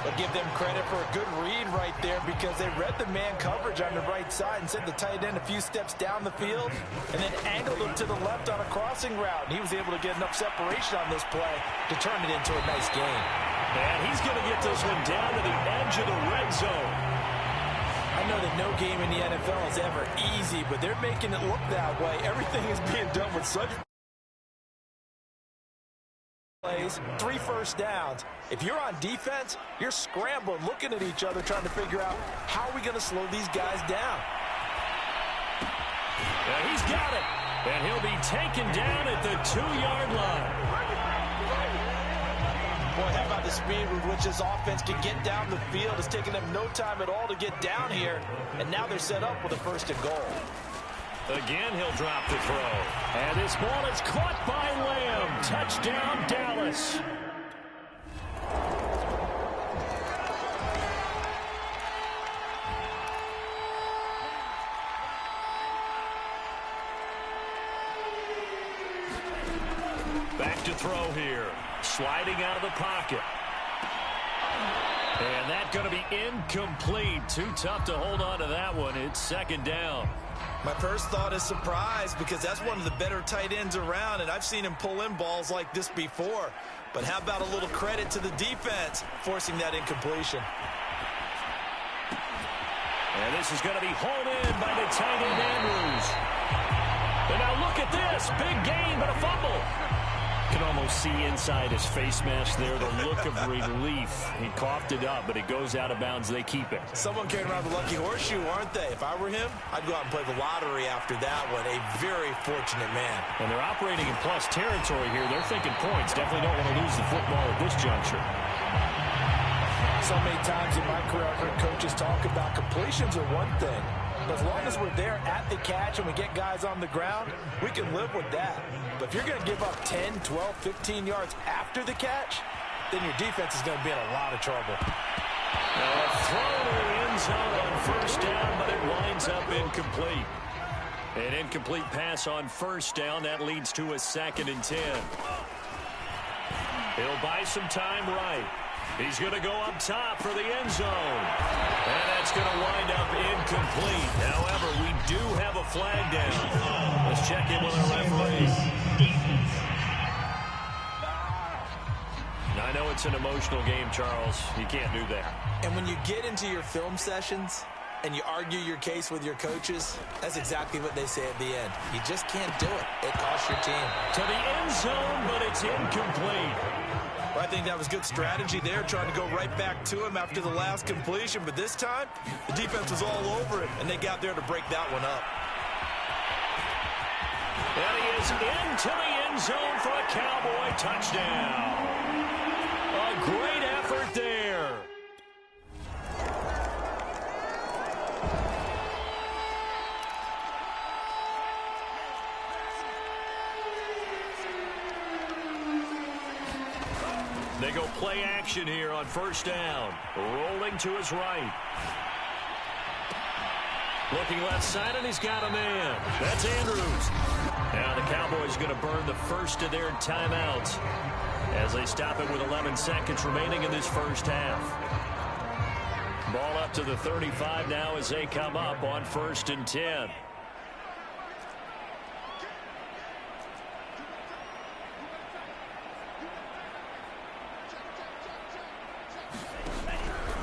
I'll give them credit for a good read right there because they read the man coverage on the right side and sent the tight end a few steps down the field and then angled him to the left on a crossing route. And he was able to get enough separation on this play to turn it into a nice game. And he's going to get this one down to the edge of the red zone. I know that no game in the NFL is ever easy, but they're making it look that way. Everything is being done with such plays, 3 first downs. If you're on defense, you're scrambling, looking at each other, trying to figure out how are we going to slow these guys down. And he's got it. And he'll be taken down at the 2-yard line. Boy, how about the speed with which this offense can get down the field? It's taken them no time at all to get down here. And now they're set up with a 1st and goal. Again, he'll drop the throw. And this ball is caught by Lamb. Touchdown, Dallas. Back to throw here. Sliding out of the pocket. And that's going to be incomplete. Too tough to hold on to that one. It's 2nd down. My first thought is surprise because that's one of the better tight ends around, and I've seen him pull in balls like this before. But how about a little credit to the defense forcing that incompletion? And this is going to be hauled in by the tight end Andrews. And now look at this. Big gain, but a fumble. You can almost see inside his face mask there the look of relief. He coughed it up, but it goes out of bounds. They keep it. Someone carrying around the lucky horseshoe, aren't they? If I were him, I'd go out and play the lottery after that one. A very fortunate man. And they're operating in plus territory here. They're thinking points. Definitely don't want to lose the football at this juncture. So many times in my career, I've heard coaches talk about completions are one thing. But as long as we're there at the catch and we get guys on the ground, we can live with that. But if you're going to give up 10, 12, 15 yards after the catch, then your defense is going to be in a lot of trouble. Now a throw to the end zone on 1st down, but it winds up incomplete. An incomplete pass on 1st down. That leads to a 2nd and 10. He'll buy some time right. He's going to go up top for the end zone. And that's going to wind up incomplete. However, we do have a flag down. Let's check in with our referee. Now, I know it's an emotional game, Charles. You can't do that. And when you get into your film sessions and you argue your case with your coaches, that's exactly what they say at the end. You just can't do it. It costs your team. To the end zone, but it's incomplete. Well, I think that was good strategy there, trying to go right back to him after the last completion. But this time, the defense was all over it, and they got there to break that one up. And he is into the end zone for a Cowboy touchdown. A great effort there. They go play action here on 1st down. Rolling to his right. Looking left side, and he's got a man. That's Andrews. Now the Cowboys going to burn the first of their timeouts as they stop it with 11 seconds remaining in this 1st half. Ball up to the 35 now as they come up on 1st and 10.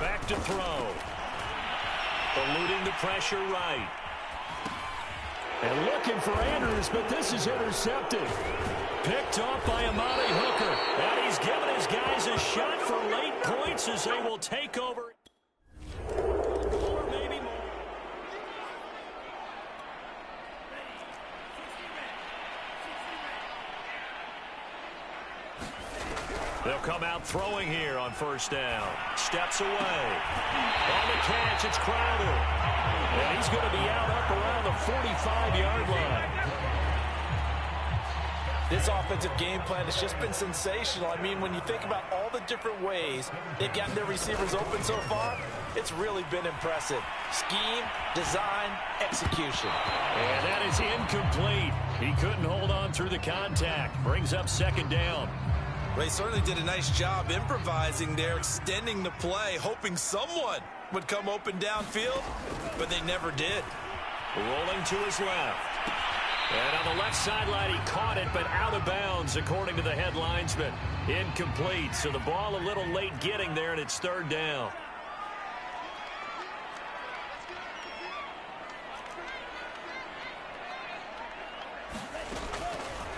Back to throw. Eluding the pressure right. And looking for Andrews, but this is intercepted. Picked off by Amani Hooker. And he's given his guys a shot for late points as they will take over. Or maybe more. They'll come out throwing here on 1st down. Steps away. On the catch, it's Crowder. And he's going to be out up around the 45-yard line. This offensive game plan has just been sensational. I mean, when you think about all the different ways they've gotten their receivers open so far, it's really been impressive. Scheme, design, execution. And that is incomplete. He couldn't hold on through the contact. Brings up 2nd down. Well, he certainly did a nice job improvising there, extending the play, hoping someone would come open downfield, but they never did. Rolling to his left. And on the left sideline, he caught it, but out of bounds, according to the head linesman. Incomplete, so the ball a little late getting there, and it's third down.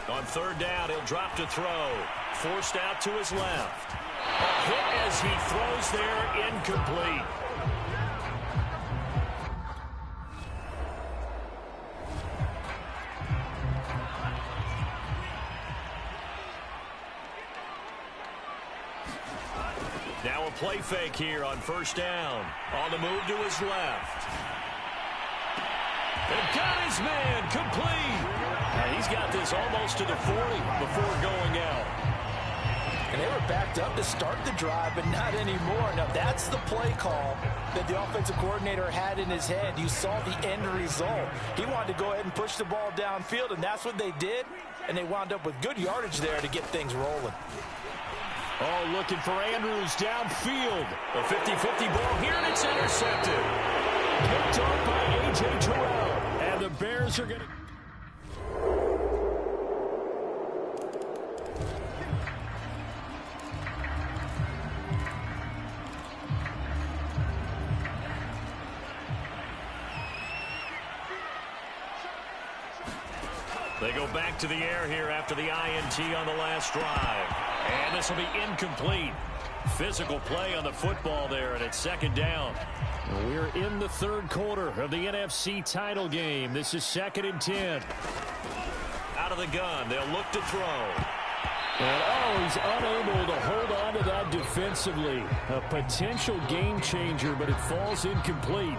On third down, he'll drop to throw. Forced out to his left. A hit as he throws there, incomplete. Now a play fake here on first down. On the move to his left. And got his man complete. He's got this almost to the 40 before going out. And they were backed up to start the drive, but not anymore. Now, that's the play call that the offensive coordinator had in his head. You saw the end result. He wanted to go ahead and push the ball downfield, and that's what they did. And they wound up with good yardage there to get things rolling. Oh, looking for Andrews downfield. A 50-50 ball here, and it's intercepted. Picked off by A.J. Terrell. And the Bears are going to... They go back to the air here after the INT on the last drive. And this will be incomplete. Physical play on the football there, and it's second down. We're in the third quarter of the NFC title game. This is 2nd and 10. Out of the gun, they'll look to throw. And he's unable to hold on to that defensively. A potential game changer, but it falls incomplete.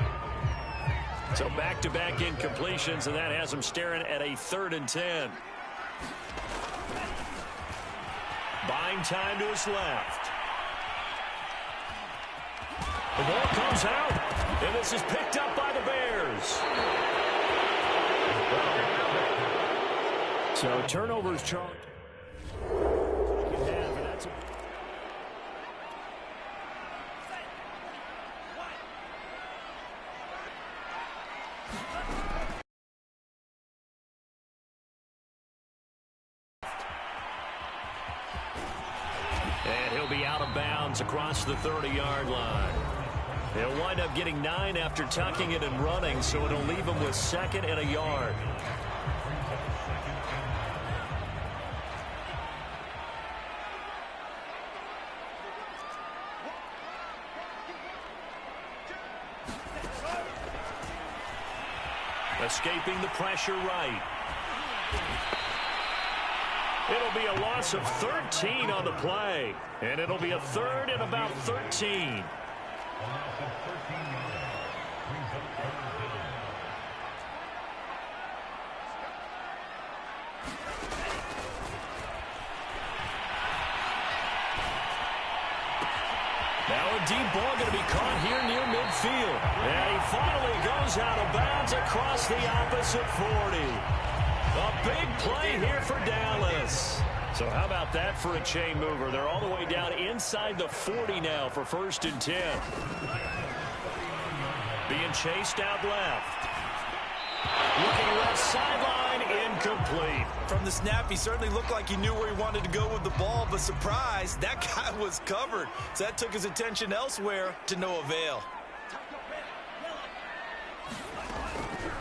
So back-to-back incompletions, and that has him staring at a 3rd and 10. Buying time to his left. The ball comes out, and this is picked up by the Bears. So turnovers chart. And he'll be out of bounds across the 30-yard line. He'll wind up getting 9 after tucking it and running, so it'll leave him with 2nd and a yard. Escaping the pressure right. It'll be a loss of 13 on the play. And it'll be a 3rd and about 13. Now a deep ball going to be caught here near midfield. And he finally goes out of bounds across the opposite 40. A big play here for Dallas. So how about that for a chain mover? They're all the way down inside the 40 now for 1st and 10. Being chased out left. Looking left sideline, incomplete. From the snap, he certainly looked like he knew where he wanted to go with the ball, but surprise, that guy was covered. So that took his attention elsewhere to no avail.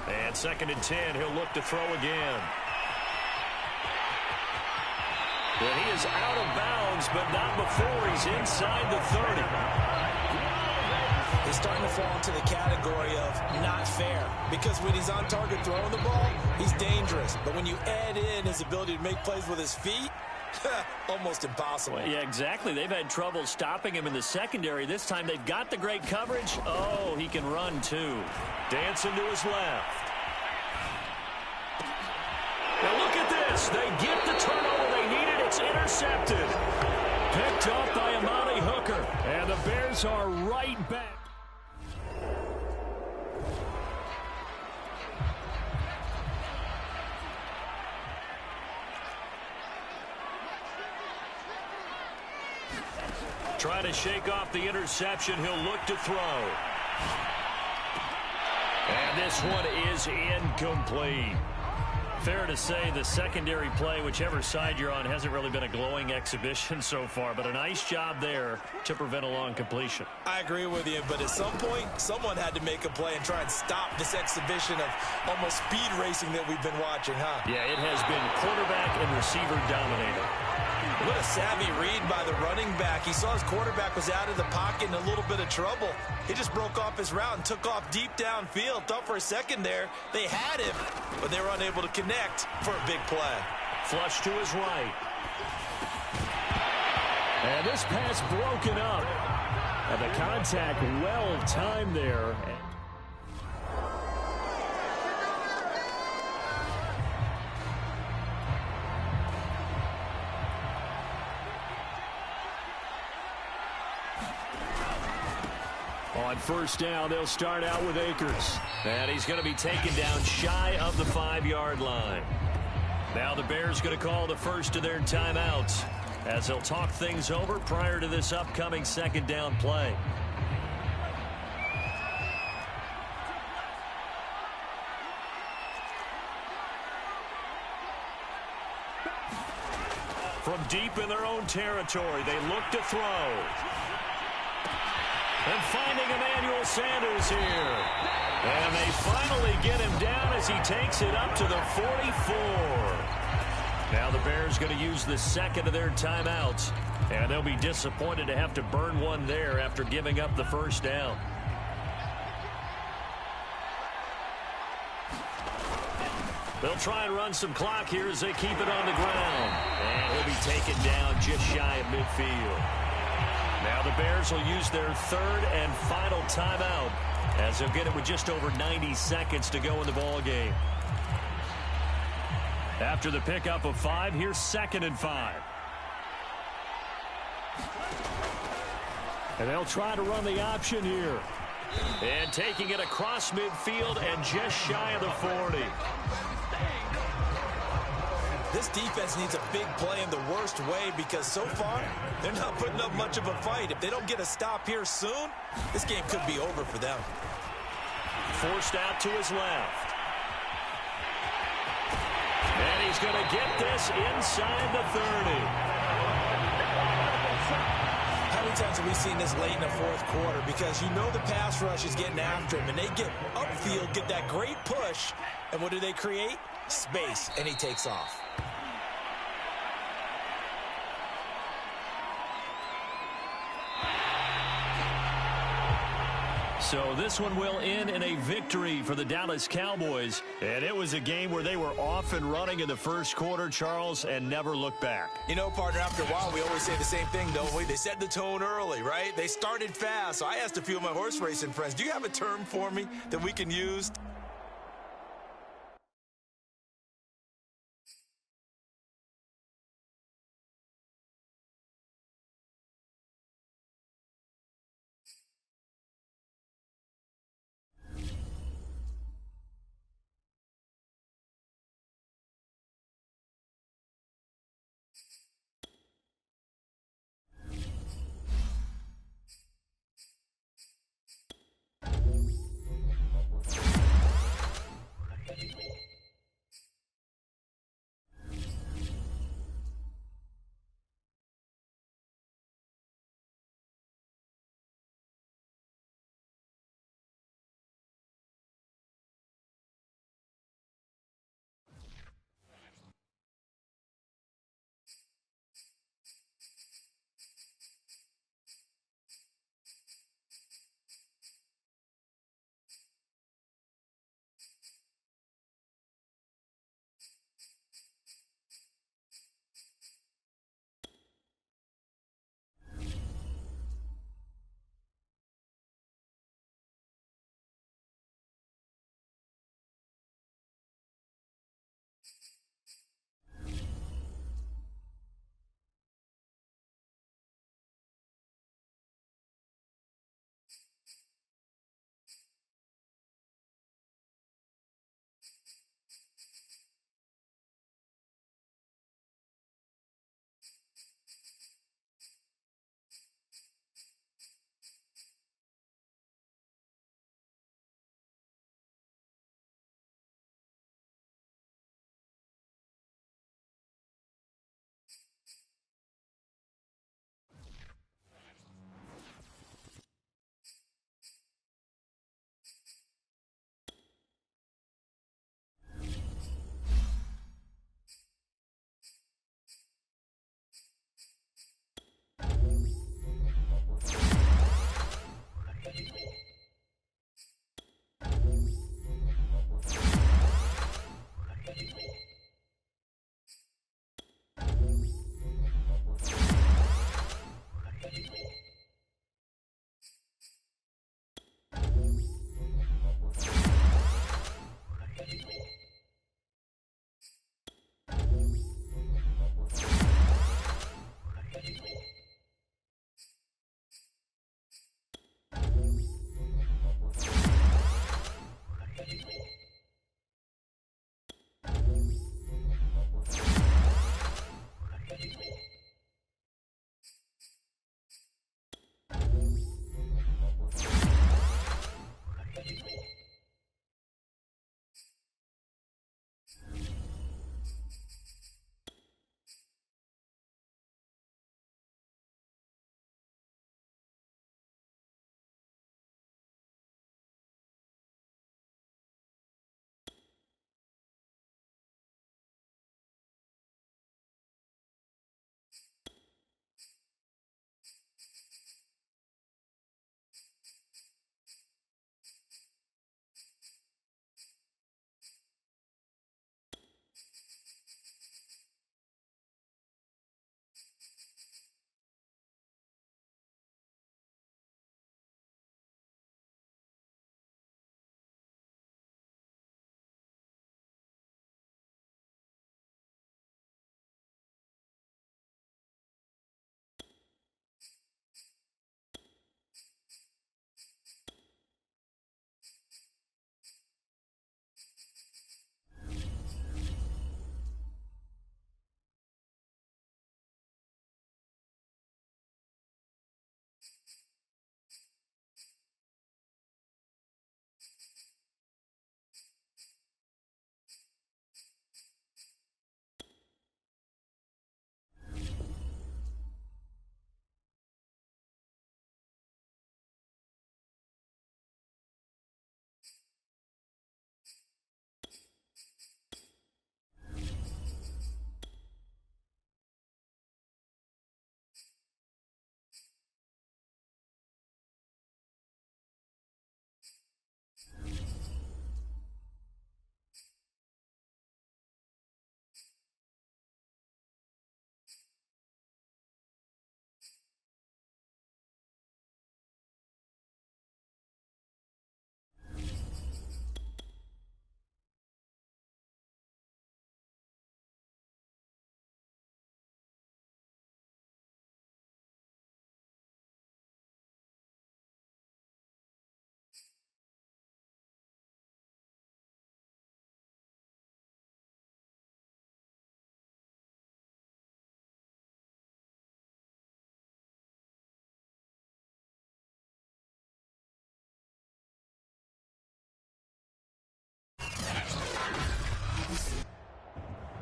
And 2nd and 10, he'll look to throw again. Well, he is out of bounds, but not before he's inside the 30. He's starting to fall into the category of not fair, because when he's on target throwing the ball, he's dangerous. But when you add in his ability to make plays with his feet, almost impossible. Well, yeah, exactly. They've had trouble stopping him in the secondary. This time they've got the great coverage. Oh, he can run too. Dancing to his left. Now look at this. They get the turnover they needed. It's intercepted. Picked up by Amani Hooker. And the Bears are right back. Trying to shake off the interception. He'll look to throw. And this one is incomplete. Fair to say the secondary play, whichever side you're on, hasn't really been a glowing exhibition so far, but a nice job there to prevent a long completion. I agree with you, but at some point, someone had to make a play and try and stop this exhibition of almost speed racing that we've been watching, huh? Yeah, it has been quarterback and receiver dominated. What a savvy read by the running back. He saw his quarterback was out of the pocket in a little bit of trouble. He just broke off his route and took off deep downfield. Thought for a second there they had him, but they were unable to connect for a big play. Flush to his right. And this pass broken up. And the contact well timed there. On first down, they'll start out with Akers. And he's going to be taken down shy of the 5-yard line. Now the Bears going to call the first of their timeouts as they'll talk things over prior to this upcoming second down play. From deep in their own territory, they look to throw. And finding Emmanuel Sanders here. And they finally get him down as he takes it up to the 44. Now the Bears going to use the second of their timeouts. And they'll be disappointed to have to burn one there after giving up the first down. They'll try and run some clock here as they keep it on the ground. And he'll be taken down just shy of midfield. Now the Bears will use their third and final timeout as they'll get it with just over 90 seconds to go in the ball game. After the pickup of 5, here's 2nd and 5. And they'll try to run the option here. And taking it across midfield and just shy of the 40. This defense needs a big play in the worst way because so far, they're not putting up much of a fight. If they don't get a stop here soon, this game could be over for them. Forced out to his left. And he's going to get this inside the 30. How many times have we seen this late in the fourth quarter? Because you know the pass rush is getting after him, and they get upfield, get that great push, and what do they create? Space, and he takes off. So this one will end in a victory for the Dallas Cowboys. And it was a game where they were off and running in the first quarter, Charles, and never looked back. You know, partner, after a while, we always say the same thing, don't we? They set the tone early, right? They started fast. So I asked a few of my horse racing friends, do you have a term for me that we can use?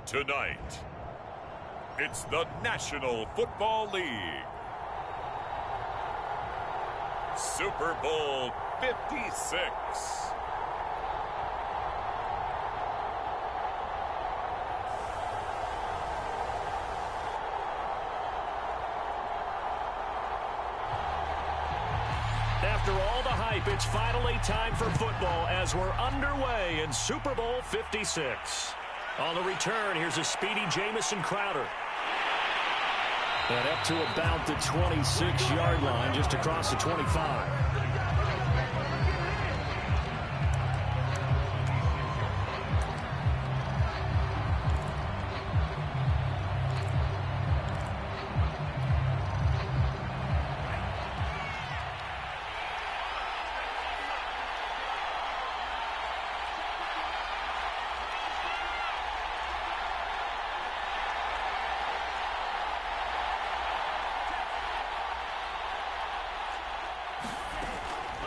Tonight, it's the National Football League. Super Bowl 56. After all the hype, it's finally time for football as we're underway in Super Bowl 56. On the return, here's a speedy Jamison Crowder. And up to about the 26-yard line, just across the 25.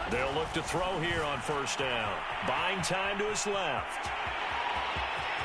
They'll look to throw here on first down. Buying time to his left.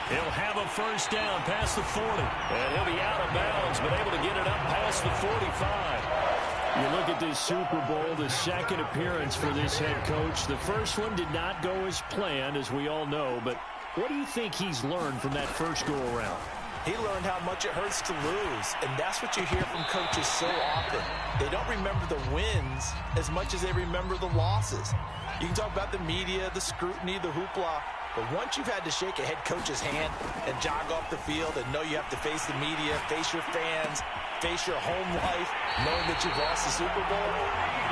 He'll have a first down past the 40. And he'll be out of bounds, but able to get it up past the 45. You look at this Super Bowl, the second appearance for this head coach. The first one did not go as planned, as we all know. But what do you think he's learned from that first go-around? He learned how much it hurts to lose, and that's what you hear from coaches so often. They don't remember the wins as much as they remember the losses. You can talk about the media, the scrutiny, the hoopla, but once you've had to shake a head coach's hand and jog off the field and know you have to face the media, face your fans, face your home life, knowing that you've lost the Super Bowl,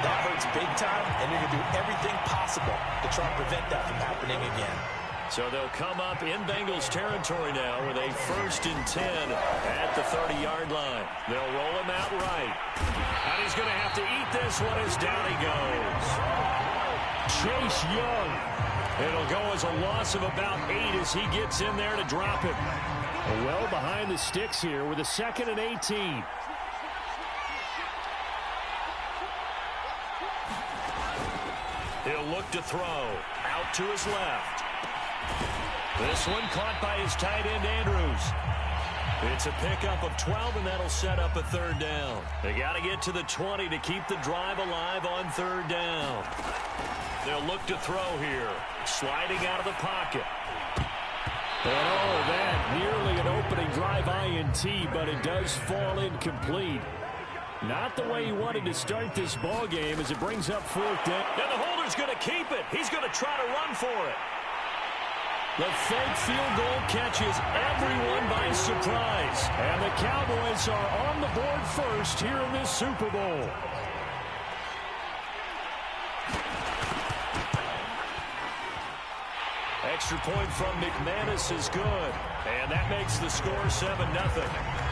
that hurts big time, and you're going to do everything possible to try and prevent that from happening again. So they'll come up in Bengals territory now with a 1st and 10 at the 30-yard line. They'll roll him out right. And he's going to have to eat this one as down he goes. Chase Young. It'll go as a loss of about 8 as he gets in there to drop him. Well behind the sticks here with a 2nd and 18. He'll look to throw. Out to his left. This one caught by his tight end, Andrews. It's a pickup of 12, and that'll set up a 3rd down. They got to get to the 20 to keep the drive alive on 3rd down. They'll look to throw here. Sliding out of the pocket. And all of that, nearly an opening drive INT, but it does fall incomplete. Not the way he wanted to start this ball game as it brings up 4th down. And the holder's going to keep it. He's going to try to run for it. The fake field goal catches everyone by surprise. And the Cowboys are on the board first here in this Super Bowl. Extra point from McManus is good. And that makes the score 7-0.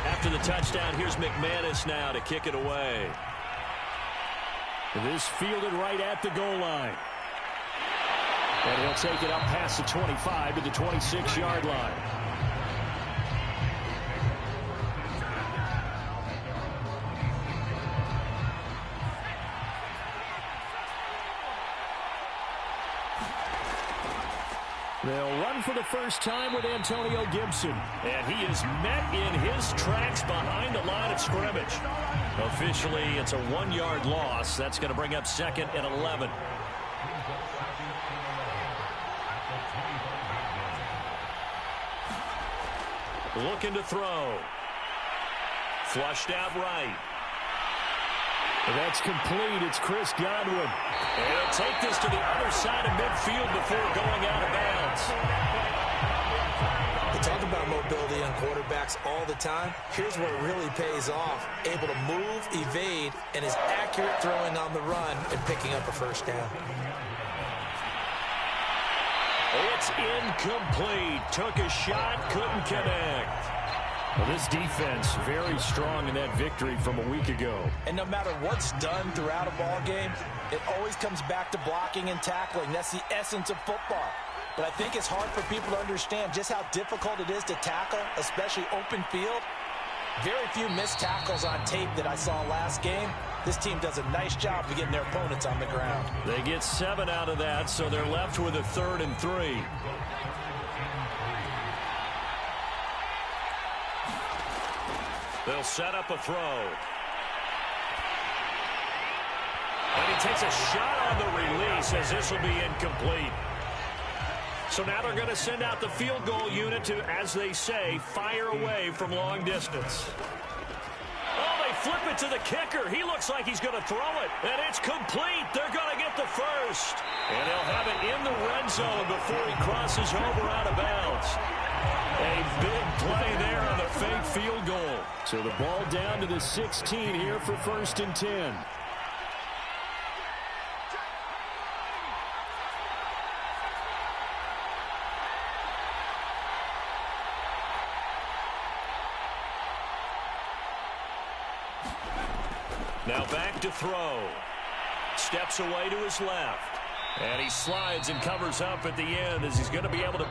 After the touchdown, here's McManus now to kick it away. This fielded right at the goal line. And he'll take it up past the 25 to the 26-yard line. They'll run for the first time with Antonio Gibson. And he is met in his tracks behind the line of scrimmage. Officially, it's a 1-yard loss. That's going to bring up 2nd and 11. Looking to throw. Flushed out right. That's complete. It's Chris Godwin. And he'll take this to the other side of midfield before going out of bounds. We talk about mobility on quarterbacks all the time. Here's where it really pays off. Able to move, evade, and is accurate throwing on the run and picking up a first down. It's incomplete. Took a shot, couldn't connect. Well, this defense very strong in that victory from a week ago. And no matter what's done throughout a ball game, it always comes back to blocking and tackling. That's the essence of football. But I think it's hard for people to understand just how difficult it is to tackle, especially open field. Very few missed tackles on tape that I saw last game. This team does a nice job of getting their opponents on the ground. They get 7 out of that, so they're left with a 3rd and 3. They'll set up a throw. And he takes a shot on the release as this will be incomplete. So now they're going to send out the field goal unit to, as they say, fire away from long distance. Oh, they flip it to the kicker. He looks like he's going to throw it. And it's complete. They're going to get the first. And he'll have it in the red zone before he crosses over out of bounds. A big play there on the fake field goal. So the ball down to the 16 here for 1st and 10. Now back to throw. Steps away to his left. And he slides and covers up at the end as he's going to be able to...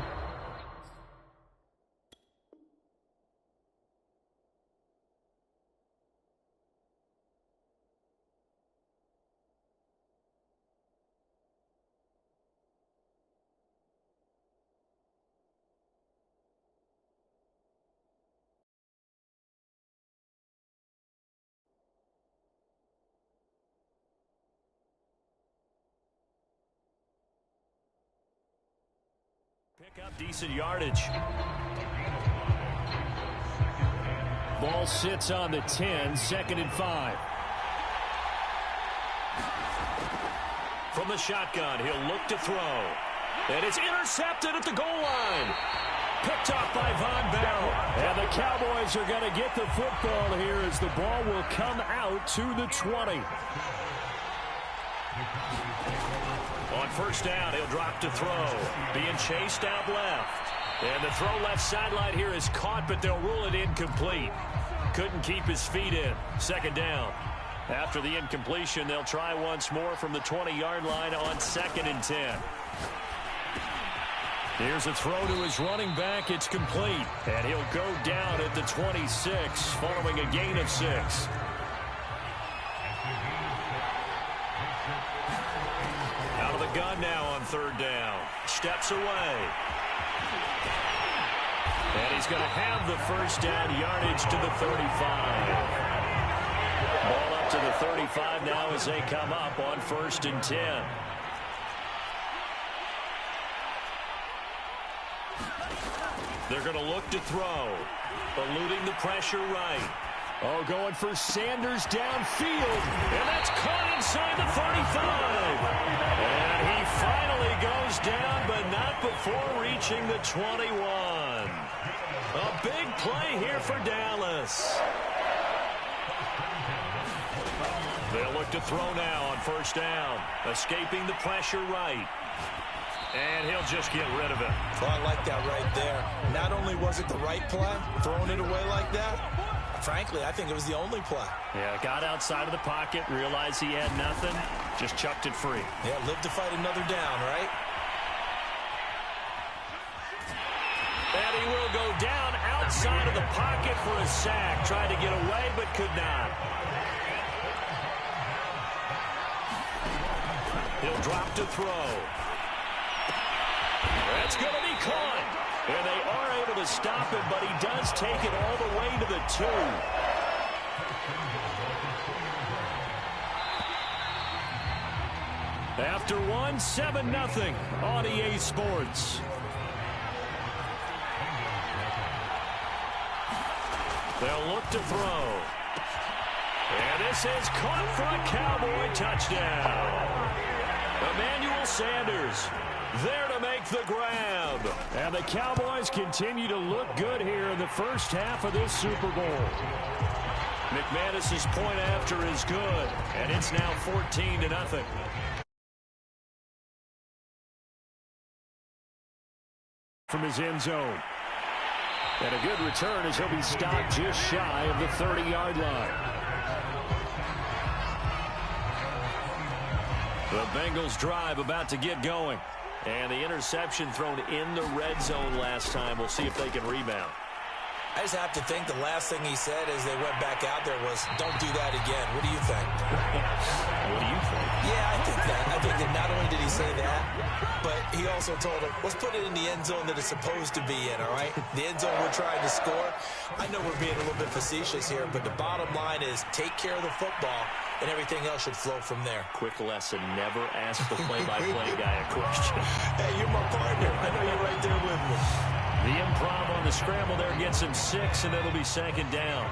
Pick up decent yardage. Ball sits on the 10, 2nd and 5. From the shotgun, he'll look to throw. And it's intercepted at the goal line. Picked off by Von Bell. And the Cowboys are going to get the football here as the ball will come out to the 20. On 1st down, he'll drop to throw. Being chased out left. And the throw left sideline here is caught, but they'll rule it incomplete. Couldn't keep his feet in. 2nd down. After the incompletion, they'll try once more from the 20-yard line on 2nd and 10. Here's a throw to his running back. It's complete. And he'll go down at the 26 following a gain of 6. Out of the gun now on 3rd down. Steps away. And he's going to have the 1st down yardage to the 35. Ball up to the 35 now as they come up on 1st and 10. They're going to look to throw. Eluding the pressure right. Oh, going for Sanders downfield. And that's caught inside the 35. And he finally goes down, but not before reaching the 21. A big play here for Dallas. They'll look to throw now on 1st down. Escaping the pressure right. And he'll just get rid of it. Well, I like that right there. Not only was it the right play, throwing it away like that, frankly, I think it was the only play. Yeah, got outside of the pocket, realized he had nothing, just chucked it free. Yeah, live to fight another down, right? And he will go down outside of the pocket for a sack. Tried to get away, but could not. He'll drop to throw. That's going to be caught. And they are able to stop him, but he does take it all the way to the 2. After 1, 7-0 on EA Sports. They'll look to throw. And this is caught for a Cowboy touchdown. Emmanuel Sanders there to make the grab. And the Cowboys continue to look good here in the first half of this Super Bowl. McManus's point after is good, and it's now 14-0. From his end zone. And a good return as he'll be stopped just shy of the 30-yard line. The Bengals drive about to get going. And the interception thrown in the red zone last time. We'll see if they can rebound. I just have to think the last thing he said as they went back out there was, don't do that again. What do you think? What do you think? Yeah, I think that. I think that not only did he say that, but He also told him, let's put it in the end zone that it's supposed to be in, all right? The end zone we're trying to score. I know we're being a little bit facetious here, but the bottom line is take care of the football, and everything else should flow from there. Quick lesson, never ask the play-by-play guy a question. Hey, you're my partner. I know you're right there with me. The improv on the scramble there gets him 6, and it'll be second down.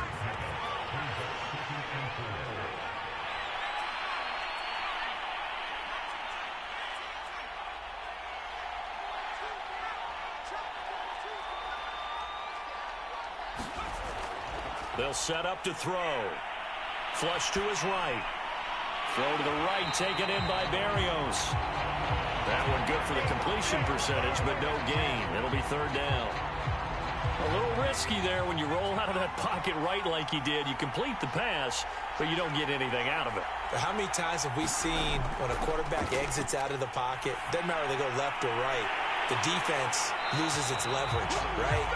They'll set up to throw. Flush to his right. Throw to the right, taken in by Berrios. That one good for the completion percentage, but no gain. It'll be third down. A little risky there when you roll out of that pocket right like he did. You complete the pass, but you don't get anything out of it. But how many times have we seen when a quarterback exits out of the pocket, doesn't matter if they go left or right, the defense loses its leverage, right?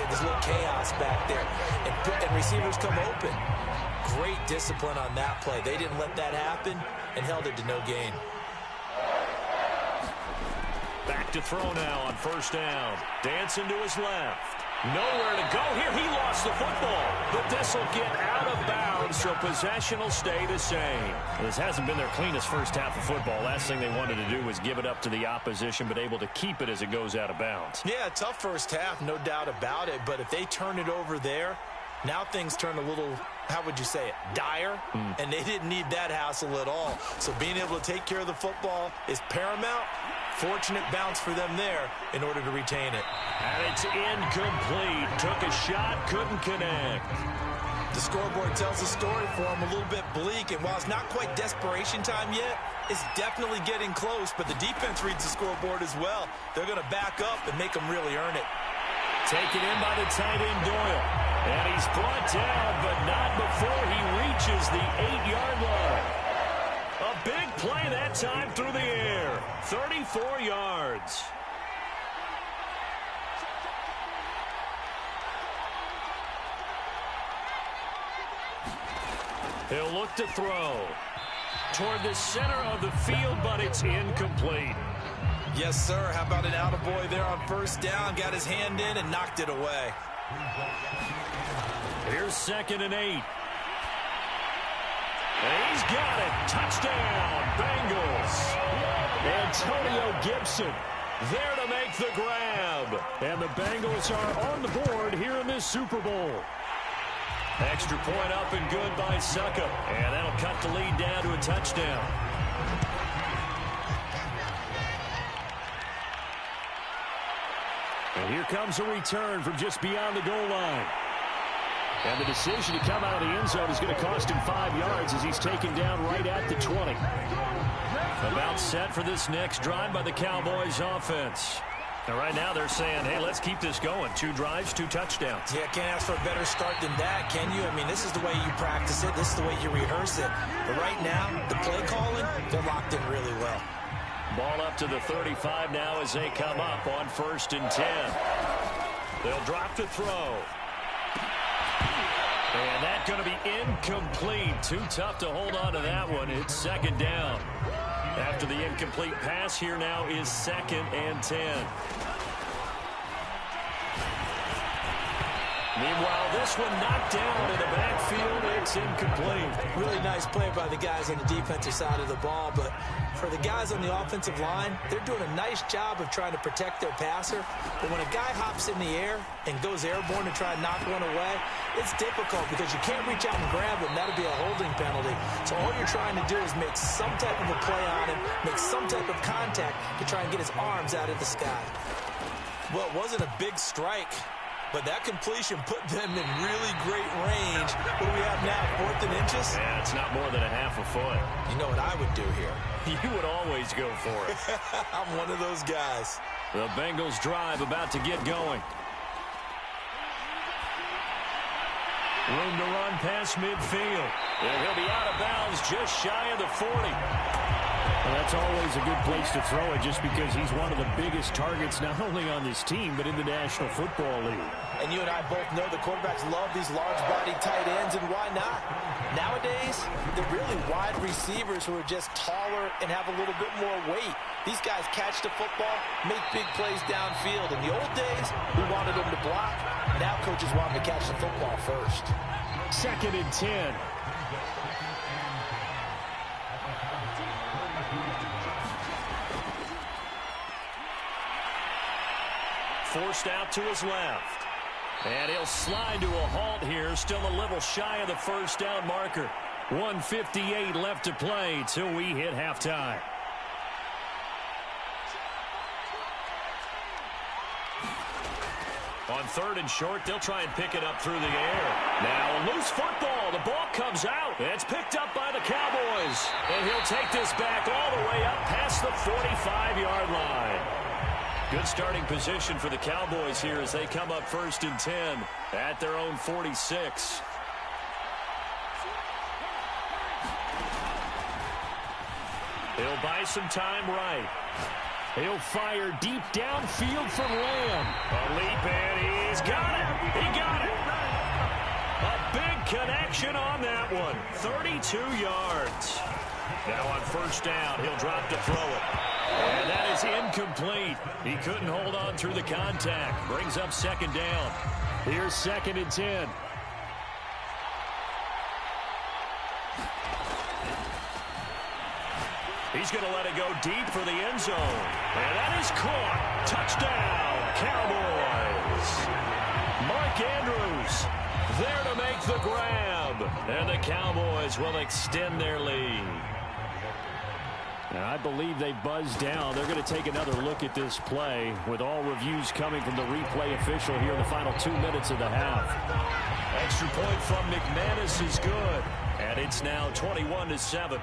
There's a little chaos back there, and receivers come open. Great discipline on that play. They didn't let that happen and held it to no gain. Back to throw now on first down. Dancing to his left. Nowhere to go here. He lost the football. But this will get out of bounds, so possession will stay the same. This hasn't been their cleanest first half of football. Last thing they wanted to do was give it up to the opposition, but able to keep it as it goes out of bounds. Yeah, tough first half, no doubt about it. But if they turn it over there, now things turn a little, how would you say it, dire? And they didn't need that hassle at all. So being able to take care of the football is paramount. Fortunate bounce for them there in order to retain it. And it's incomplete. Took a shot, couldn't connect. The scoreboard tells a story for them, a little bit bleak. And while it's not quite desperation time yet, it's definitely getting close. But the defense reads the scoreboard as well. They're going to back up and make them really earn it. Taken in by the tight end, Doyle. And he's brought down, but not before he reaches the 8-yard line. A big play that time through the air. 34 yards. He'll look to throw. Toward the center of the field, but it's incomplete. Yes, sir. How about an attaboy there on first down? Got his hand in and knocked it away. Here's 2nd and 8. And he's got it. Touchdown, Bengals. Antonio Gibson there to make the grab. And the Bengals are on the board here in this Super Bowl. Extra point up and good by Suckup. And that'll cut the lead down to a touchdown. And here comes a return from just beyond the goal line. And the decision to come out of the end zone is going to cost him 5 yards as he's taken down right at the 20. About set for this next drive by the Cowboys offense. And right now they're saying, hey, let's keep this going. 2 drives, 2 touchdowns. Yeah, can't ask for a better start than that, can you? I mean, this is the way you practice it. This is the way you rehearse it. But right now, the play calling, they're locked in really well. Ball up to the 35 now as they come up on 1st and 10. They'll drop to throw. And that's going to be incomplete. Too tough to hold on to that one. It's 2nd down. After the incomplete pass, here now is 2nd and 10. Meanwhile, this one knocked down in the backfield. It's incomplete. Really nice play by the guys on the defensive side of the ball, but for the guys on the offensive line, they're doing a nice job of trying to protect their passer. But when a guy hops in the air and goes airborne to try and knock one away, it's difficult because you can't reach out and grab him. That'll be a holding penalty. So all you're trying to do is make some type of a play on him, make some type of contact to try and get his arms out of the sky. Well, it wasn't a big strike, but that completion put them in really great range. What do we have now, 4th and inches? Yeah, it's not more than a half a foot. You know what I would do here? You would always go for it. I'm one of those guys. The Bengals drive about to get going. Room to run past midfield. And he'll be out of bounds just shy of the 40. Well, that's always a good place to throw it just because he's one of the biggest targets not only on this team but in the National Football League. And you and I both know the quarterbacks love these large-bodied tight ends, and why not? Nowadays, they're really wide receivers who are just taller and have a little bit more weight. These guys catch the football, make big plays downfield. In the old days, we wanted them to block. Now coaches want them to catch the football first. 2nd and 10. Forced out to his left. And he'll slide to a halt here. Still a little shy of the first down marker. 1:58 left to play till we hit halftime. On 3rd and short, they'll try and pick it up through the air. Now a loose football. The ball comes out. It's picked up by the Cowboys. And he'll take this back all the way up past the 45-yard line. Good starting position for the Cowboys here as they come up 1st and 10 at their own 46. He'll buy some time right. He'll fire deep downfield from Lamb. A leap, and he's got it. He got it. A big connection on that one. 32 yards. Now on 1st down, he'll drop to throw it. And that is incomplete. He couldn't hold on through the contact. Brings up 2nd down. Here's 2nd and 10. He's going to let it go deep for the end zone. And that is caught. Touchdown, Cowboys. Mark Andrews there to make the grab. And the Cowboys will extend their lead. Now, I believe they buzzed down. They're going to take another look at this play with all reviews coming from the replay official here in the final 2 minutes of the half. Extra point from McManus is good. And it's now 21-7.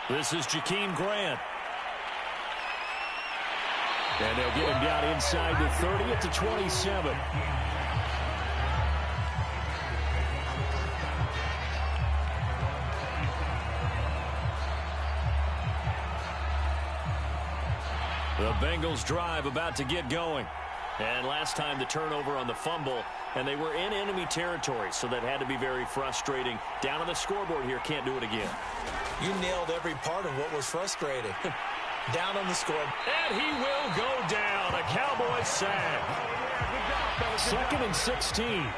This is Jakeem Grant. And they'll get him down inside the 30 at the 27. The Bengals drive about to get going. And last time the turnover on the fumble, and they were in enemy territory, so that had to be very frustrating. Down on the scoreboard here, can't do it again. You nailed every part of what was frustrating. Down on the scoreboard. And he will go down. A Cowboys sack. 2nd and 16.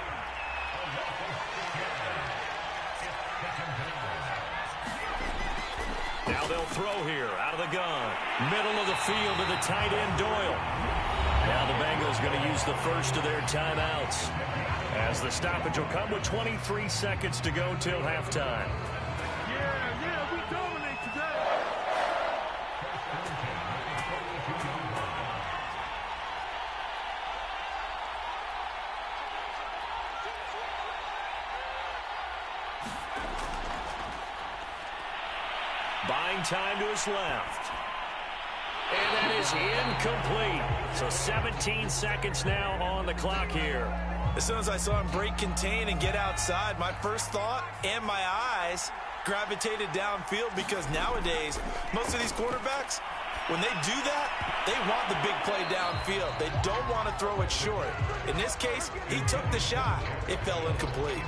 Now they'll throw here out of the gun. Middle of the field to the tight end, Doyle. Now the Bengals going to use the first of their timeouts, as the stoppage will come with 23 seconds to go till halftime. Yeah, we dominate today. Buying time to his left. And that is incomplete. So 17 seconds now on the clock here. As soon as I saw him break contain and get outside, my first thought and my eyes gravitated downfield, because nowadays, most of these quarterbacks, when they do that, they want the big play downfield. They don't want to throw it short. In this case, he took the shot. It fell incomplete.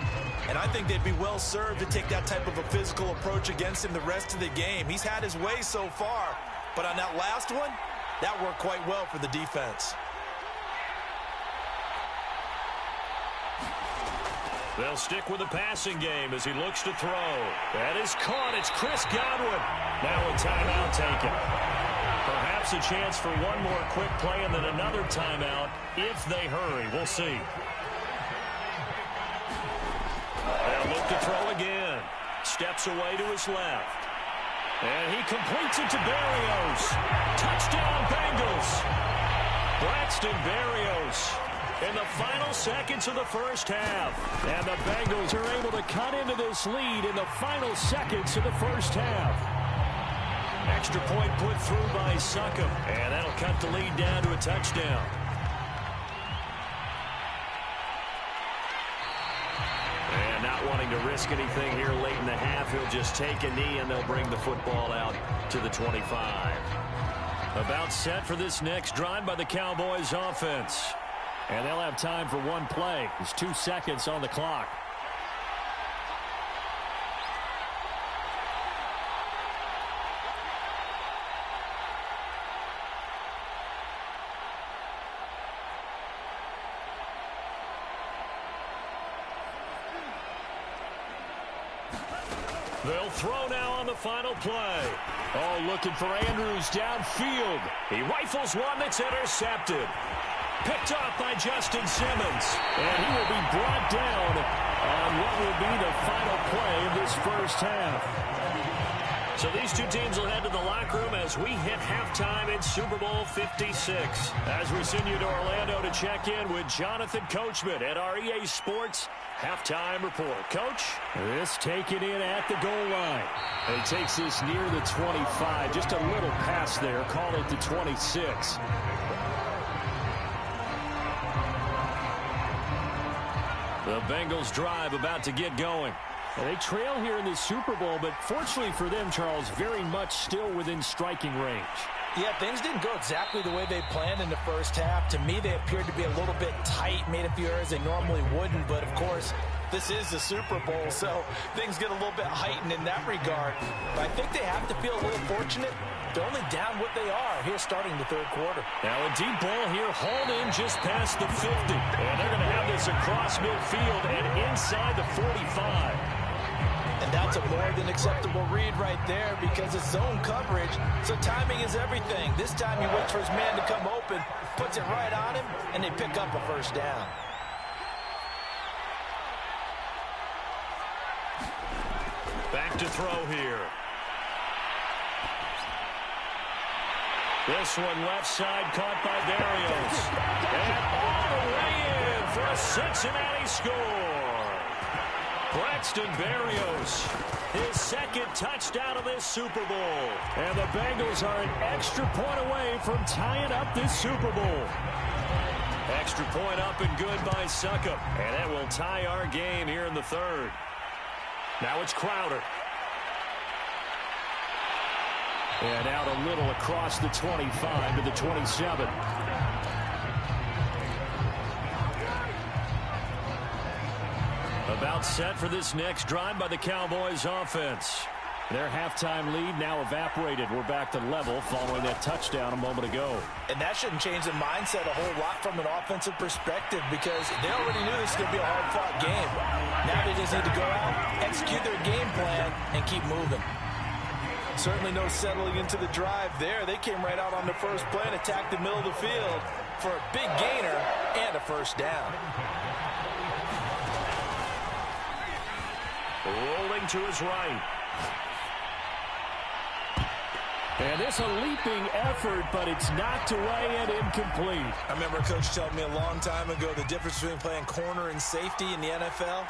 And I think they'd be well served to take that type of a physical approach against him the rest of the game. He's had his way so far. But on that last one, that worked quite well for the defense. They'll stick with the passing game as he looks to throw. That is caught. It's Chris Godwin. Now a timeout taken. Perhaps a chance for one more quick play and then another timeout if they hurry. We'll see. They'll look to throw again. Steps away to his left. And he completes it to Berrios. Touchdown, Bengals. Braxton Berrios in the final seconds of the first half. And the Bengals are able to cut into this lead in the final seconds of the first half. Extra point put through by Succop. And that'll cut the lead down to a touchdown. And not wanting to risk anything here late in the half, he'll just take a knee and they'll bring the football out to the 25. About set for this next drive by the Cowboys offense. And they'll have time for one play. There's 2 seconds on the clock. They'll throw now on the final play. Oh, looking for Andrews downfield. He rifles one that's intercepted. Picked off by Justin Simmons. And he will be brought down on what will be the final play of this first half. So these two teams will head to the locker room as we hit halftime in Super Bowl 56. As we send you to Orlando to check in with Jonathan Coachman at our EA Sports Halftime Report. Coach? This taken in at the goal line. He takes this near the 25. Just a little pass there. Call it the 26. The Bengals drive about to get going. They trail here in the Super Bowl, but fortunately for them, Charles, very much still within striking range. Yeah, things didn't go exactly the way they planned in the first half. To me, they appeared to be a little bit tight, made a few errors they normally wouldn't. But, of course, this is the Super Bowl, so things get a little bit heightened in that regard. But I think they have to feel a little fortunate. They're only down what they are here starting the third quarter. Now a deep ball here hauled in just past the 50. And they're going to have this across midfield and inside the 45. And that's a more than acceptable read right there because it's zone coverage, so timing is everything. This time he waits for his man to come open, puts it right on him, and they pick up a first down. Back to throw here. This one left side caught by Berrios. And all the way in for a Cincinnati score. Braxton Berrios, his second touchdown of this Super Bowl. And the Bengals are an extra point away from tying up this Super Bowl. Extra point up and good by Succop. And that will tie our game here in the third. Now it's Crowder. And out a little across the 25 to the 27. About set for this next drive by the Cowboys offense. Their halftime lead now evaporated. We're back to level following that touchdown a moment ago. And that shouldn't change the mindset a whole lot from an offensive perspective because they already knew this was going to be a hard-fought game. Now they just need to go out, execute their game plan, and keep moving. Certainly no settling into the drive there. They came right out on the first play and attacked the middle of the field for a big gainer and a first down. Rolling to his right. And this a leaping effort, but it's knocked away and incomplete. I remember a coach telling me a long time ago the difference between playing corner and safety in the NFL.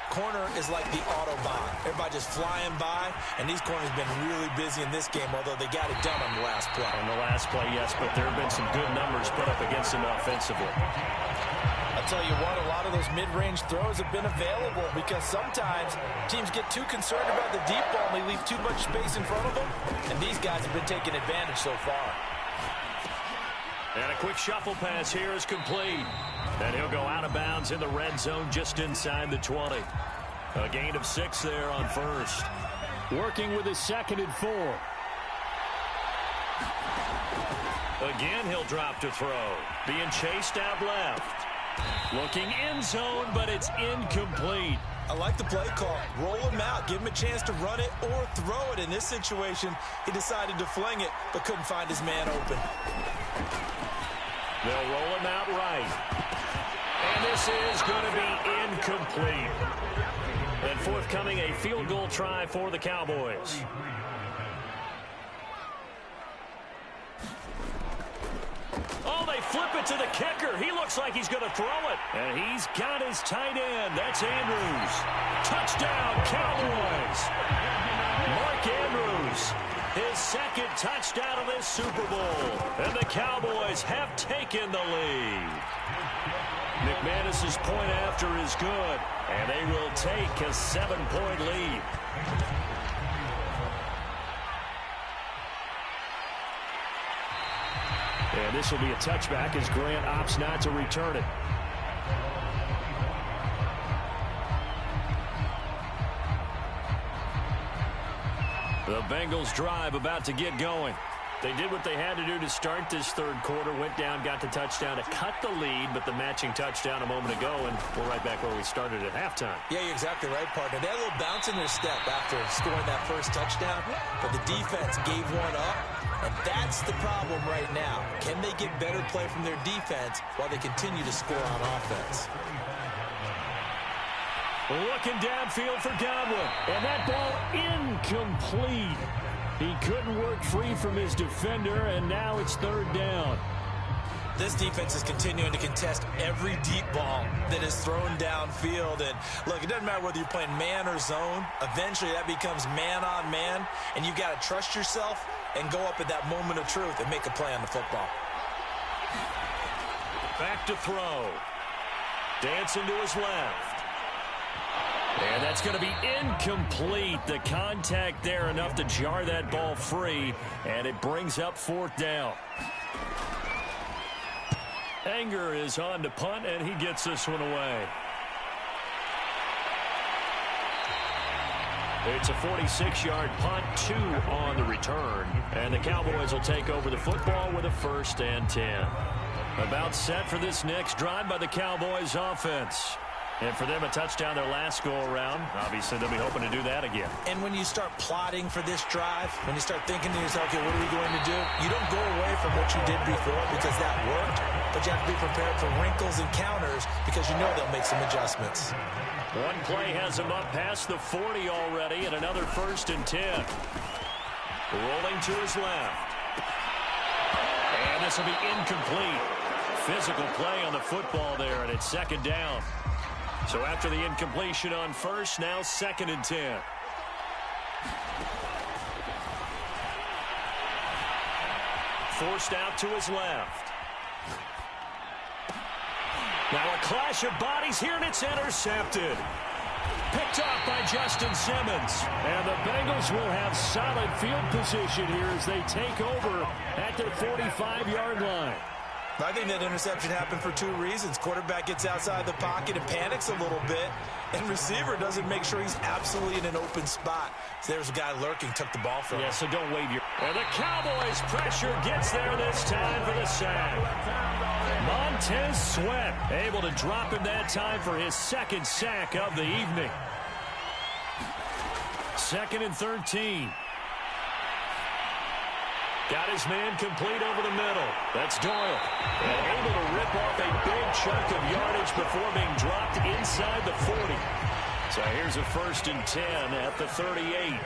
Corner is like the Autobahn. Everybody just flying by, and these corners have been really busy in this game, although they got it done on the last play. On the last play, yes, but there have been some good numbers put up against them offensively. I'll tell you what, a lot of those mid-range throws have been available because sometimes teams get too concerned about the deep ball and they leave too much space in front of them, and these guys have been taking advantage so far. And a quick shuffle pass here is complete. And he'll go out of bounds in the red zone just inside the 20. A gain of 6 there on first. Working with his 2nd and 4. Again, he'll drop to throw. Being chased out left. Looking end zone, but it's incomplete. I like the play call. Roll him out. Give him a chance to run it or throw it. In this situation, he decided to fling it, but couldn't find his man open. They'll roll him out right. And this is going to be incomplete. And forthcoming, a field goal try for the Cowboys. Oh, they flip it to the kicker. He looks like he's going to throw it. And he's got his tight end. That's Andrews. Touchdown, Cowboys. Mark Andrews, his 2nd touchdown of this Super Bowl. And the Cowboys have taken the lead. McManus's point after is good. And they will take a 7-point lead. And this will be a touchback as Grant opts not to return it. The Bengals drive about to get going. They did what they had to do to start this third quarter. Went down, got the touchdown to cut the lead, but the matching touchdown a moment ago, and we're right back where we started at halftime. Yeah, you're exactly right, partner. They had a little bounce in their step after scoring that first touchdown, but the defense gave one up, and that's the problem right now. Can they get better play from their defense while they continue to score on offense? Looking downfield for Godwin, and that ball incomplete. He couldn't work free from his defender, and now it's third down. This defense is continuing to contest every deep ball that is thrown downfield. And, look, it doesn't matter whether you're playing man or zone. Eventually, that becomes man on man, and you've got to trust yourself and go up at that moment of truth and make a play on the football. Back to throw. Dancing to his left. And that's going to be incomplete. The contact there enough to jar that ball free, and it brings up fourth down. Anger is on to punt, and he gets this one away. It's a 46-yard punt, 2 on the return, and the Cowboys will take over the football with a 1st and 10. About set for this next drive by the Cowboys offense. And for them, a touchdown their last go-around. Obviously, they'll be hoping to do that again. And when you start plotting for this drive, when you start thinking to yourself, okay, what are we going to do? You don't go away from what you did before because that worked, but you have to be prepared for wrinkles and counters because you know they'll make some adjustments. One play has him up past the 40 already, and another 1st and 10. Rolling to his left. And this will be incomplete. Physical play on the football there, and it's 2nd down. So after the incompletion on 1st, now 2nd and 10. Forced out to his left. Now a clash of bodies here, and it's intercepted. Picked off by Justin Simmons. And the Bengals will have solid field position here as they take over at their 45-yard line. I think that interception happened for 2 reasons. Quarterback gets outside the pocket and panics a little bit, and receiver doesn't make sure he's absolutely in an open spot. So there's a guy lurking, took the ball from him. Yeah, so don't wave your... And the Cowboys' pressure gets there this time for the sack. Montez Sweat able to drop him that time for his 2nd sack of the evening. 2nd and 13. Got his man complete over the middle. That's Doyle. And able to rip off a big chunk of yardage before being dropped inside the 40. So here's a 1st and 10 at the 38.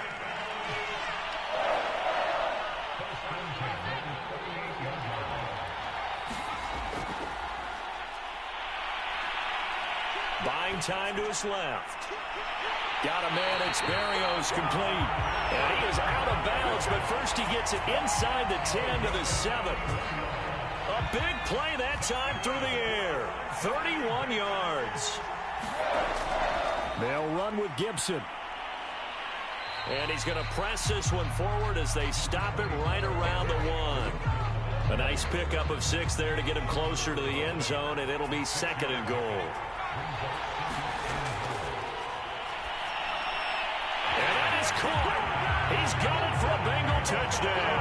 Buying time to his left. Got a man, it's Berrios complete. And he is out of bounds, but first he gets it inside the 10 to the 7. A big play that time through the air. 31 yards. They'll run with Gibson. And he's going to press this one forward as they stop it right around the 1. A nice pickup of 6 there to get him closer to the end zone, and it'll be 2nd and goal. He's got it for a Bengal touchdown.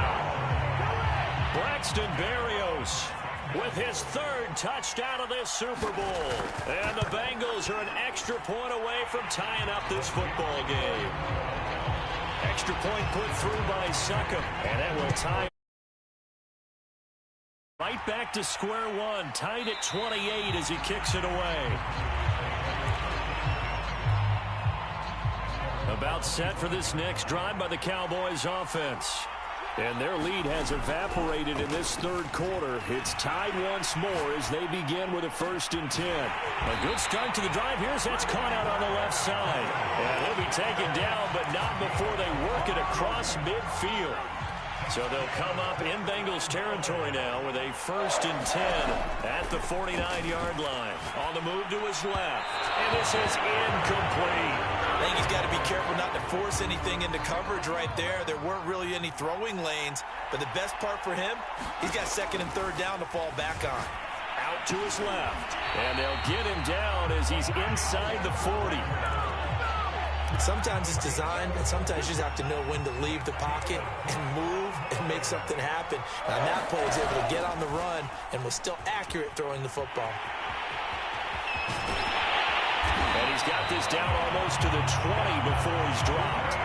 Braxton Berrios with his 3rd touchdown of this Super Bowl. And the Bengals are an extra point away from tying up this football game. Extra point put through by Succop, and that will tie right back to square one. Tied at 28 as he kicks it away. About set for this next drive by the Cowboys offense. And their lead has evaporated in this third quarter. It's tied once more as they begin with a 1st and 10. A good start to the drive here as that's caught out on the left side. And he'll be taken down, but not before they work it across midfield. So they'll come up in Bengals territory now with a 1st and 10 at the 49-yard line. On the move to his left. And this is incomplete. I think he's got to be careful not to force anything into coverage right there. There weren't really any throwing lanes. But the best part for him, he's got 2nd and 3rd down to fall back on. Out to his left. And they'll get him down as he's inside the 40. Sometimes it's designed, and sometimes you just have to know when to leave the pocket and move and make something happen. And on that play, he was able to get on the run and was still accurate throwing the football. And he's got this down almost to the 20 before he's dropped.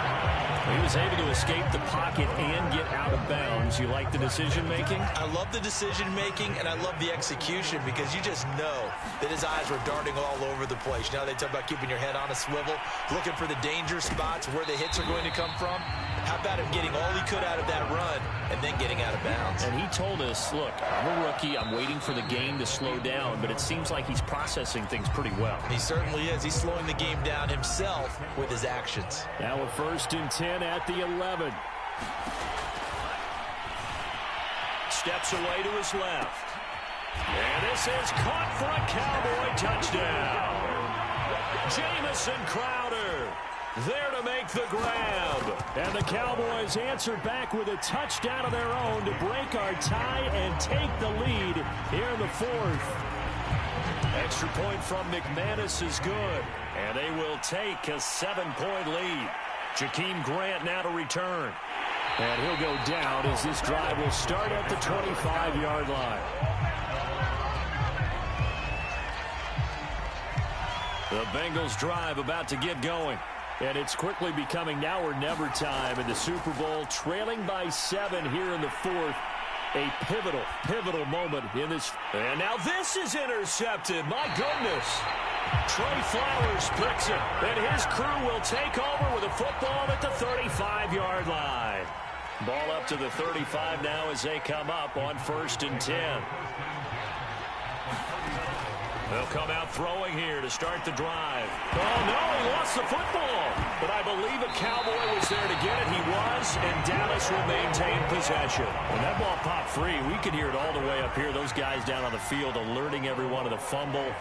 He was able to escape the pocket and get out of bounds. You like the decision-making? I love the decision-making, and I love the execution because you just know that his eyes were darting all over the place. You know, they talk about keeping your head on a swivel, looking for the danger spots where the hits are going to come from. How about him getting all he could out of that run and then getting out of bounds? And he told us, look, I'm a rookie. I'm waiting for the game to slow down, but it seems like he's processing things pretty well. He certainly is. He's slowing the game down himself with his actions. Now a 1st and 10 at the 11. Steps away to his left. And this is caught for a Cowboy touchdown. Jamison Crowder there to make the grab. And the Cowboys answer back with a touchdown of their own to break our tie and take the lead here in the 4th. Extra point from McManus is good. And they will take a 7-point lead. Jakeem Grant now to return. And he'll go down as this drive will start at the 25-yard line. The Bengals drive about to get going. And it's quickly becoming now or never time in the Super Bowl, trailing by 7 here in the 4th. A pivotal moment in this. And now this is intercepted. My goodness. Trey Flowers picks it. And his crew will take over with a football at the 35-yard line. Ball up to the 35 now as they come up on 1st and 10. They'll come out throwing here to start the drive. Oh, no, he lost the football. But I believe a Cowboy was there to get it. He was, and Dallas will maintain possession. When that ball popped free, we could hear it all the way up here. Those guys down on the field alerting everyone of the fumble.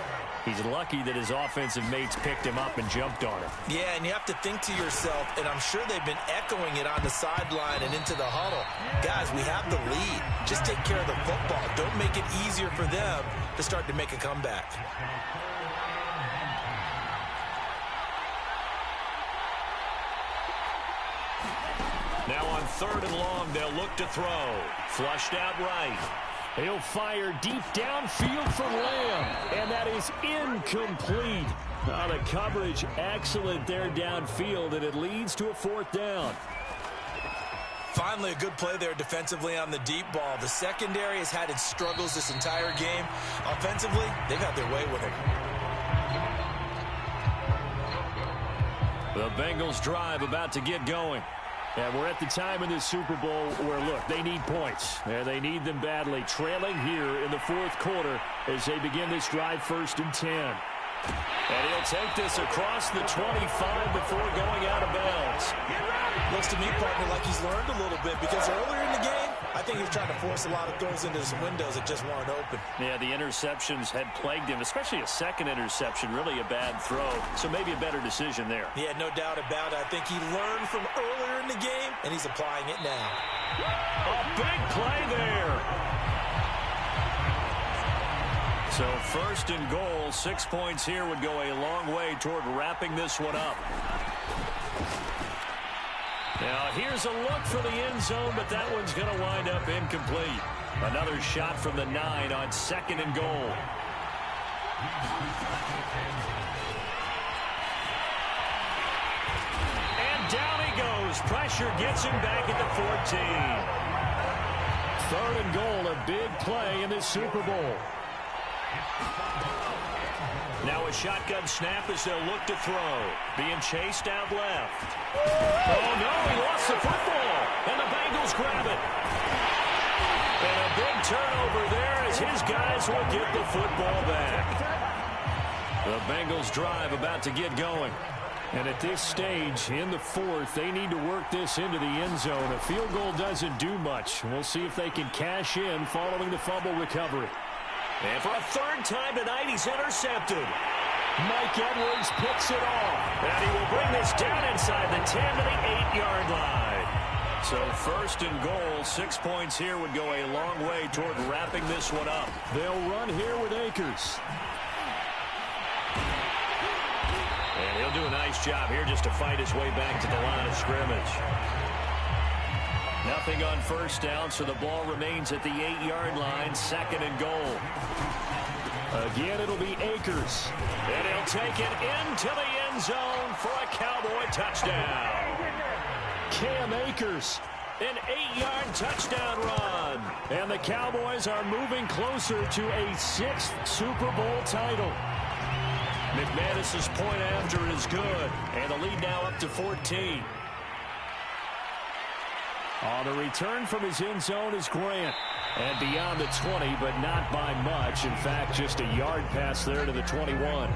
He's lucky that his offensive mates picked him up and jumped on him. Yeah, and you have to think to yourself, and I'm sure they've been echoing it on the sideline and into the huddle. Guys, we have the lead. Just take care of the football. Don't make it easier for them to start to make a comeback. Now on 3rd and long, they'll look to throw. Flushed out right. He'll fire deep downfield for Lamb, and that is incomplete. The coverage excellent there downfield, and it leads to a 4th down. Finally, a good play there defensively on the deep ball. The secondary has had its struggles this entire game. Offensively, they've had their way with it. The Bengals drive about to get going. And we're at the time in this Super Bowl where, look, they need points. And they need them badly. Trailing here in the 4th quarter as they begin this drive 1st and 10. And he'll take this across the 25 before going out of bounds. Looks to me, partner, like he's learned a little bit because earlier in the game, I think he was trying to force a lot of throws into some windows that just weren't open. Yeah, the interceptions had plagued him, especially a second interception, really a bad throw. So maybe a better decision there. Yeah, no doubt about it. I think he learned from earlier in the game, and he's applying it now. A big play there. So 1st and goal, 6 points here would go a long way toward wrapping this one up. Now here's a look for the end zone, but that one's going to wind up incomplete. Another shot from the 9 on 2nd and goal. And down he goes. Pressure gets him back at the 14. 3rd and goal, a big play in this Super Bowl. Now a shotgun snap as they'll look to throw. Being chased out left. Oh, no, he lost the football. And the Bengals grab it. And a big turnover there as his guys will get the football back. The Bengals drive about to get going. And at this stage, in the 4th, they need to work this into the end zone. A field goal doesn't do much. We'll see if they can cash in following the fumble recovery. And for a 3rd time tonight, he's intercepted. Mike Edwards picks it off. And he will bring this down inside the 10 to the 8-yard line. So 1st and goal, 6 points here would go a long way toward wrapping this one up. They'll run here with Akers. And he'll do a nice job here just to fight his way back to the line of scrimmage. Nothing on first down, so the ball remains at the 8-yard line, 2nd and goal. Again, it'll be Akers. And he'll take it into the end zone for a Cowboy touchdown. Cam Akers, an 8-yard touchdown run. And the Cowboys are moving closer to a 6th Super Bowl title. McManus's point after is good, and the lead now up to 14. On the return from his end zone is Grant. And beyond the 20, but not by much. In fact, just a yard pass there to the 21.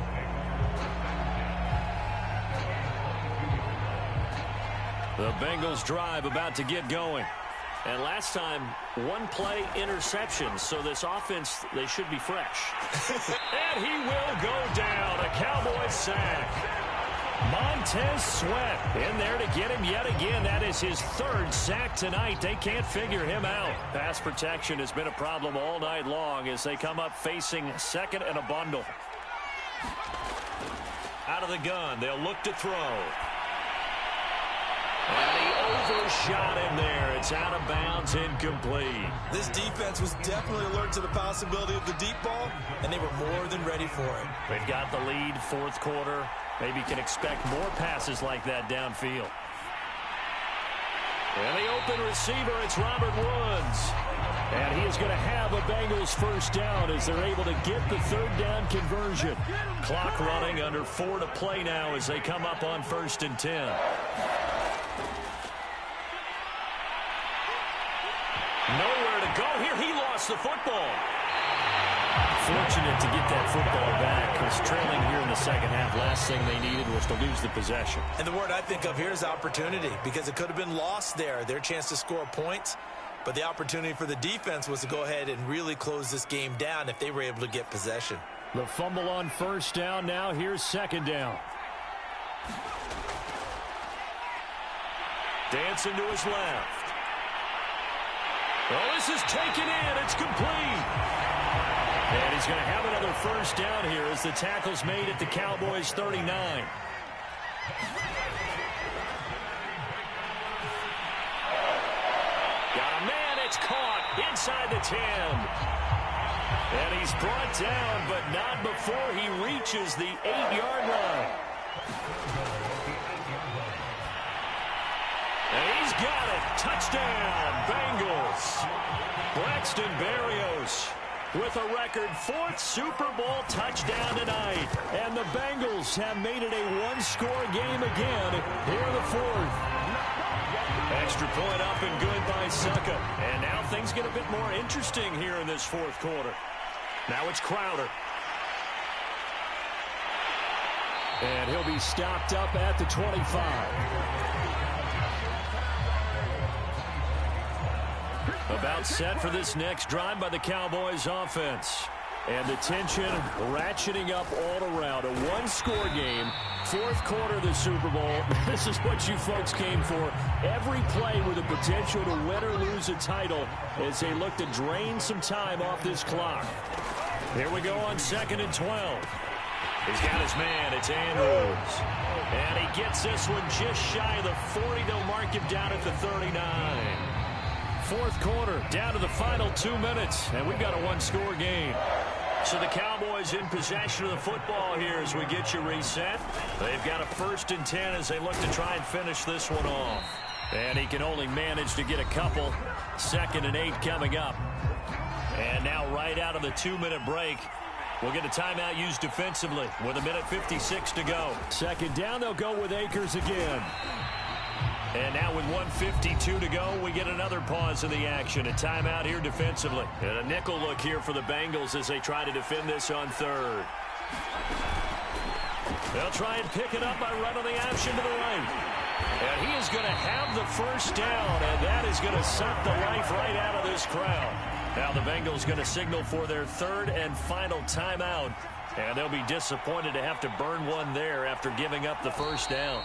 The Bengals drive about to get going. And last time, one play interception. So this offense, they should be fresh. And he will go down. A Cowboys sack. Montez Sweat in there to get him yet again. That is his 3rd sack tonight. They can't figure him out. Pass protection has been a problem all night long as they come up facing 2nd and a bundle. Out of the gun, they'll look to throw. And he overshot him there. It's out of bounds, incomplete. This defense was definitely alert to the possibility of the deep ball, and they were more than ready for it. They've got the lead, 4th quarter. Maybe can expect more passes like that downfield. And the open receiver, it's Robert Woods. And he is going to have a Bengals 1st down as they're able to get the 3rd down conversion. Clock running, under 4 to play now as they come up on 1st and 10. Nowhere to go here. He lost the football. Fortunate to get that football back, because trailing here in the 2nd half, last thing they needed was to lose the possession. And the word I think of here is opportunity, because it could have been lost there. Their chance to score points, but the opportunity for the defense was to go ahead and really close this game down if they were able to get possession. The fumble on 1st down. Now here's 2nd down. Dancing to his left. Well, this is taken in. It's complete. And he's going to have another 1st down here as the tackle's made at the Cowboys' 39. Got a man. It's caught inside the 10. And he's brought down, but not before he reaches the 8-yard line. And he's got it. Touchdown, Bengals. Braxton Berrios with a record 4th Super Bowl touchdown tonight. And the Bengals have made it a 1-score game again here in the 4th. Extra point up and good by Succa. And now things get a bit more interesting here in this 4th quarter. Now it's Crowder. And he'll be stopped up at the 25. About set for this next drive by the Cowboys offense. And the tension ratcheting up all around. A 1-score game. 4th quarter of the Super Bowl. This is what you folks came for. Every play with the potential to win or lose a title as they look to drain some time off this clock. Here we go on 2nd and 12. He's got his man. It's Andrews. And he gets this one just shy of the 40. They'll mark him down at the 39. 4th quarter, down to the final 2 minutes, and we've got a 1-score game. So the Cowboys in possession of the football here as we get you reset. They've got a 1st and 10 as they look to try and finish this one off. And he can only manage to get a couple. 2nd and 8 coming up. And now right out of the 2-minute break, we'll get a timeout used defensively with 1:56 to go. 2nd down, they'll go with Akers again. And now with 1:52 to go, we get another pause in the action. A timeout here defensively. And a nickel look here for the Bengals as they try to defend this on 3rd. They'll try and pick it up by running the option to the right. And he is going to have the 1st down, and that is going to suck the life right out of this crowd. Now the Bengals going to signal for their 3rd and final timeout. And they'll be disappointed to have to burn one there after giving up the 1st down.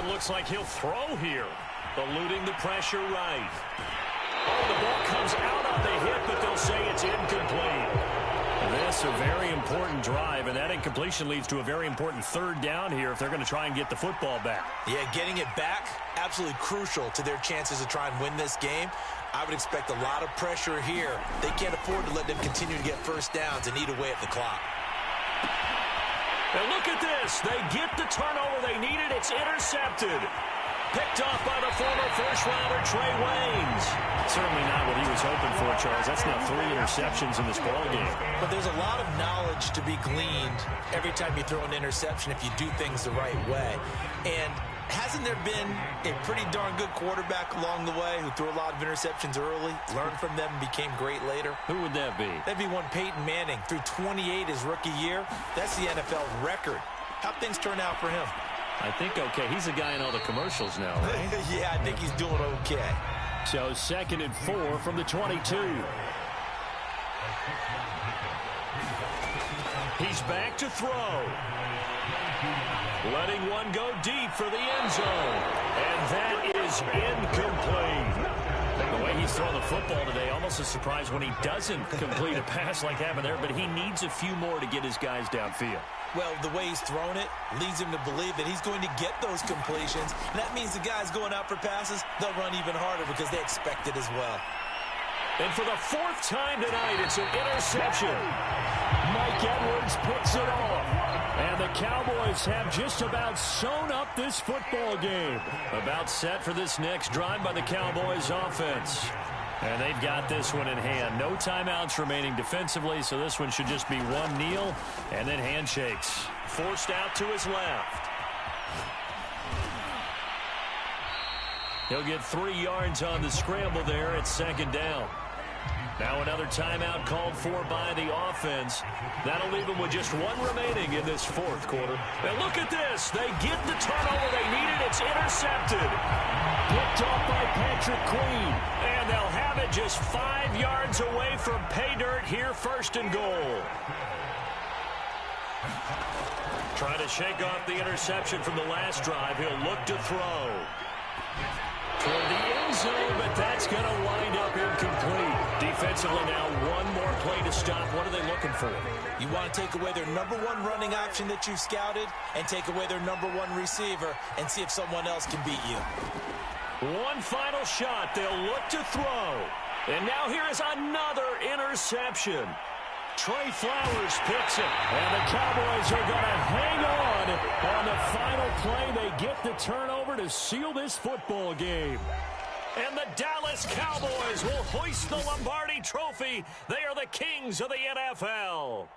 Looks like he'll throw here. Eluding the pressure right. Oh, the ball comes out on the hit, but they'll say it's incomplete. This a very important drive, and that incompletion leads to a very important third down here if they're going to try and get the football back. Yeah, getting it back, absolutely crucial to their chances to try and win this game. I would expect a lot of pressure here. They can't afford to let them continue to get first downs and eat away at the clock. And look at this. They get the turnover they needed. It's intercepted. Picked off by the former first-rounder, Trey Waynes. Certainly not what he was hoping for, Charles. That's now 3 interceptions in this ballgame. But there's a lot of knowledge to be gleaned every time you throw an interception if you do things the right way. And hasn't there been a pretty darn good quarterback along the way who threw a lot of interceptions early, learned from them, and became great later? Who would that be? That'd be one Peyton Manning. Threw 28 his rookie year. That's the NFL record. How'd things turn out for him? I think okay. He's a guy in all the commercials now, right? Yeah, I think he's doing okay. So 2nd and 4 from the 22. He's back to throw. Letting one go deep for the end zone. And that is incomplete. The way he's throwing the football today, almost a surprise when he doesn't complete a pass like happened there, but he needs a few more to get his guys downfield. Well, the way he's thrown it leads him to believe that he's going to get those completions. And that means the guys going out for passes, they'll run even harder because they expect it as well. And for the 4th time tonight, it's an interception. Mike Edwards picks it off. And the Cowboys have just about sewn up this football game. About set for this next drive by the Cowboys offense. And they've got this one in hand. No timeouts remaining defensively, so this one should just be one kneel and then handshakes. Forced out to his left. He'll get 3 yards on the scramble there at 2nd down. Now another timeout called for by the offense. That'll leave them with just 1 remaining in this 4th quarter. And look at this. They get the turnover they needed. It's intercepted. Picked off by Patrick Queen. And they'll have it just 5 yards away from pay dirt here, 1st and goal. Trying to shake off the interception from the last drive. He'll look to throw. Toward the end zone, but that's going to wind up incomplete. Defensively now, 1 more play to stop. What are they looking for? You want to take away their number 1 running option that you've scouted and take away their number 1 receiver and see if someone else can beat you. 1 final shot. They'll look to throw. And now here is another interception. Trey Flowers picks it. And the Cowboys are going to hang on the final play. They get the turnover to seal this football game. And the Dallas Cowboys will hoist the Lombardi Trophy. They are the kings of the NFL.